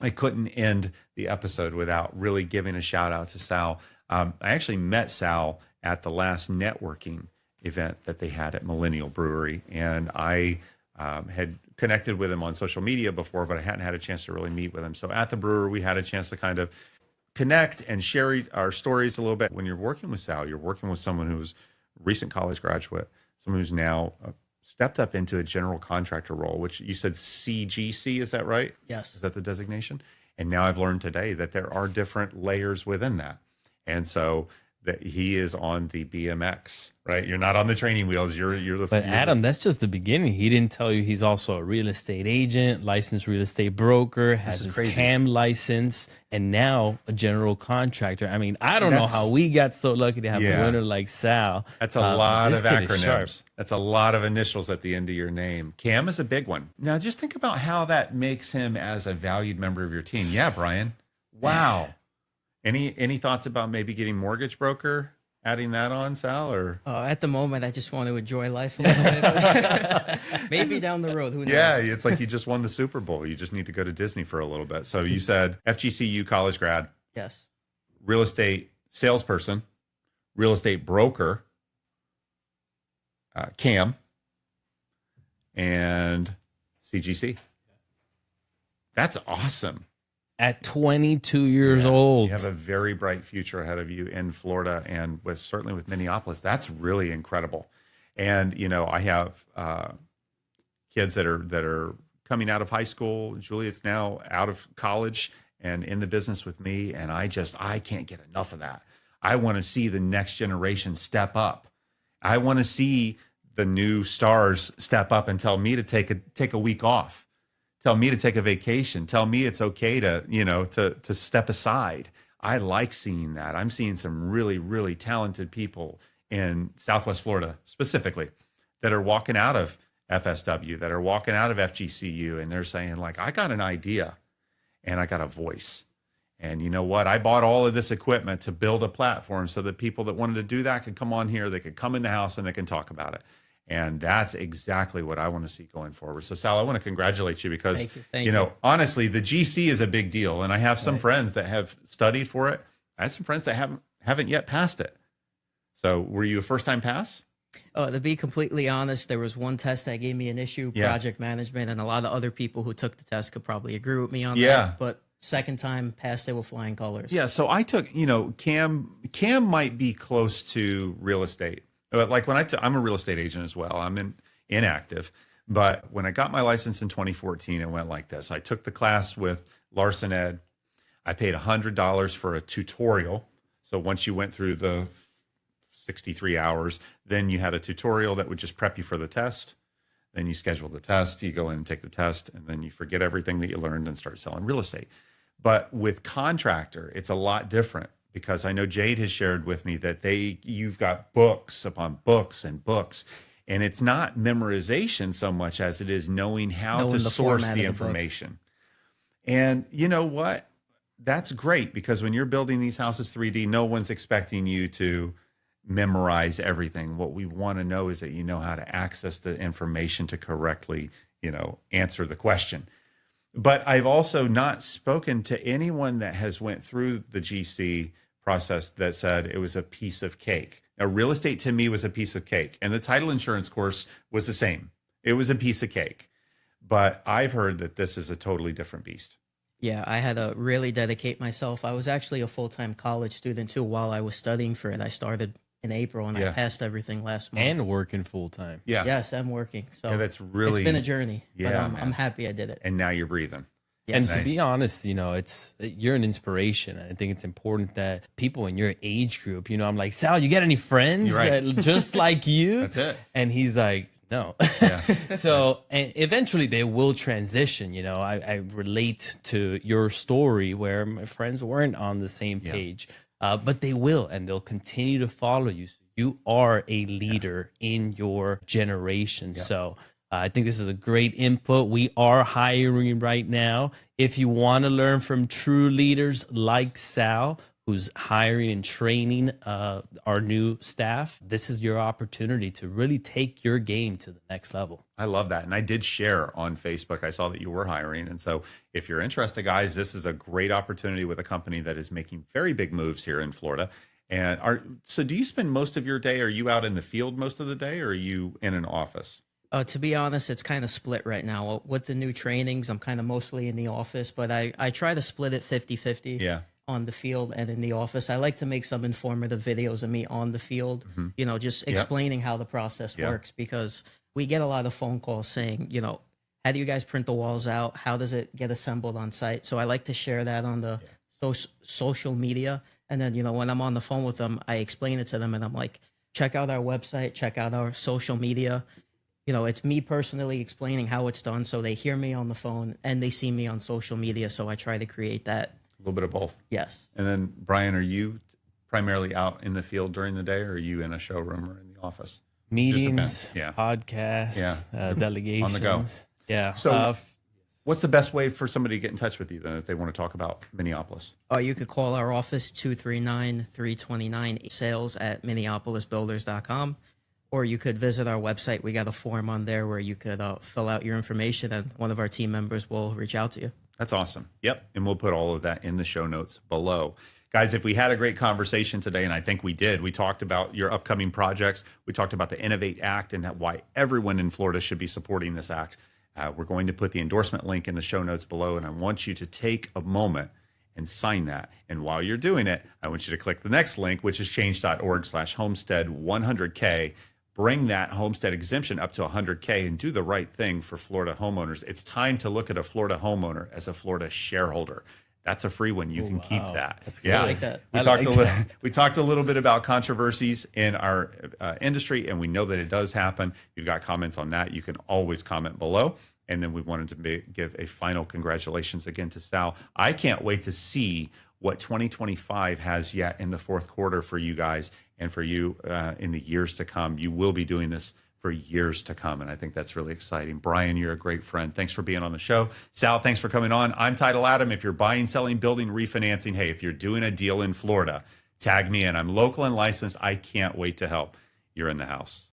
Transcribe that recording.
I couldn't end the episode without really giving a shout out to Sal. I actually met Sal at the last networking event that they had at Millennial Brewery, and I had connected with him on social media before, but I hadn't had a chance to really meet with him. So at the brewery, we had a chance to kind of connect and share our stories a little bit. When you're working with Sal, you're working with someone who's a recent college graduate, someone who's now stepped up into a general contractor role, which you said CGC, is that right? Yes. Is that the designation? And now I've learned today that there are different layers within that. And so that he is on the BMX, right? You're not on the training wheels. You're the. But Adam, that's just the beginning. He didn't tell you he's also a real estate agent, licensed real estate broker, has his CAM license, and now a general contractor. I mean, I don't know how we got so lucky to have a winner like Sal. That's a lot of acronyms. That's a lot of initials at the end of your name. CAM is a big one. Now, just think about how that makes him as a valued member of your team. Yeah, Brian. Wow. Any thoughts about maybe getting mortgage broker, adding that on, Sal? Or at the moment, I just want to enjoy life a little bit. Maybe down the road, who knows? Yeah, it's like you just won the Super Bowl. You just need to go to Disney for a little bit. So you said FGCU college grad. Yes. Real estate salesperson, real estate broker, CAM, and CGC. That's awesome. At 22 years old. You have a very bright future ahead of you in Florida and certainly with Minneapolis. That's really incredible. And, I have kids that are coming out of high school. Juliet's now out of college and in the business with me. And I can't get enough of that. I want to see the next generation step up. I want to see the new stars step up and tell me to take a week off. Tell me to take a vacation. Tell me it's okay to step aside. I like seeing that. I'm seeing some really, really talented people in Southwest Florida specifically that are walking out of FSW, that are walking out of FGCU, and they're saying, like, I got an idea and I got a voice. And you know what? I bought all of this equipment to build a platform so that people that wanted to do that could come on here, they could come in the house and they can talk about it. And that's exactly what I want to see going forward. So, Sal, I want to congratulate you because, Thank you. honestly, the GC is a big deal. And I have some friends that have studied for it. I have some friends that haven't yet passed it. So were you a first-time pass? Oh, to be completely honest, there was one test that gave me an issue, project management, and a lot of other people who took the test could probably agree with me on that. But second time, passed it with flying colors. Yeah, so I took, CAM might be close to real estate. Like when I'm a real estate agent as well. I'm inactive. But when I got my license in 2014, it went like this. I took the class with Larson Ed. I paid $100 for a tutorial. So once you went through the 63 hours, then you had a tutorial that would just prep you for the test. Then you schedule the test, you go in and take the test, and then you forget everything that you learned and start selling real estate. But with Contractor, it's a lot different. Because I know Jade has shared with me that you've got books upon books and books, and it's not memorization so much as it is knowing how to source the information. And you know what? That's great because when you're building these houses 3D, no one's expecting you to memorize everything. What we want to know is that you know how to access the information to correctly, answer the question. But I've also not spoken to anyone that has went through the GC process that said it was a piece of cake. Now, real estate to me was a piece of cake, and the title insurance course was the same. It was a piece of cake. But I've heard that this is a totally different beast. Yeah, I had to really dedicate myself. I was actually a full-time college student too while I was studying for it. I started in April and I passed everything last month. And working full-time. Yeah. Yes, I'm working. So that's really, it's been a journey. Yeah, but I'm happy I did it. And now you're breathing. Yeah. And to be honest, you're an inspiration. I think it's important that people in your age group, I'm like, Sal, you got any friends just like you? That's it. And he's like, no. Yeah. So and eventually they will transition. I relate to your story where my friends weren't on the same page, but they will, and they'll continue to follow you. So you are a leader in your generation. Yeah. So I think this is a great input. We are hiring right now. If you want to learn from true leaders like Sal, who's hiring and training our new staff, this is your opportunity to really take your game to the next level. I love that. And I did share on Facebook. I saw that you were hiring. And so if you're interested, guys, this is a great opportunity with a company that is making very big moves here in Florida. And so do you spend most of your day, are you out in the field most of the day, or are you in an office? To be honest, it's kind of split right now. With the new trainings, I'm kind of mostly in the office, but I try to split it 50-50. Yeah. On the field and in the office. I like to make some informative videos of me on the field, just explaining how the process works, because we get a lot of phone calls saying, how do you guys print the walls out? How does it get assembled on site? So I like to share that on the social media. And then, when I'm on the phone with them, I explain it to them and I'm like, check out our website, check out our social media. It's me personally explaining how it's done. So they hear me on the phone and they see me on social media. So I try to create that. A little bit of both. Yes. And then, Brian, are you primarily out in the field during the day, or are you in a showroom or in the office? Meetings, podcasts, delegations. On the go. Yeah. So what's the best way for somebody to get in touch with you then if they want to talk about Minneapolis? You could call our office, 239-329, sales@minneapolisbuilders.com. Or you could visit our website. We got a form on there where you could fill out your information and one of our team members will reach out to you. That's awesome. Yep. And we'll put all of that in the show notes below. Guys, if we had a great conversation today, and I think we did, we talked about your upcoming projects. We talked about the Innovate Act and why everyone in Florida should be supporting this act. We're going to put the endorsement link in the show notes below, and I want you to take a moment and sign that. And while you're doing it, I want you to click the next link, which is change.org/homestead100K. Bring that homestead exemption up to 100K and do the right thing for Florida homeowners. It's time to look at a Florida homeowner as a Florida shareholder. That's a free one. You can keep that. That's good. Yeah. I like that. We talked a little bit about controversies in our industry, and we know that it does happen. If you've got comments on that, you can always comment below. And then we wanted to give a final congratulations again to Sal. I can't wait to see what 2025 has yet in the fourth quarter for you guys and for you in the years to come. You will be doing this for years to come, and I think that's really exciting. Brian, you're a great friend. Thanks for being on the show. Sal, thanks for coming on. I'm Title Adam. If you're buying, selling, building, refinancing, hey, if you're doing a deal in Florida, tag me in. I'm local and licensed. I can't wait to help. You're in the house.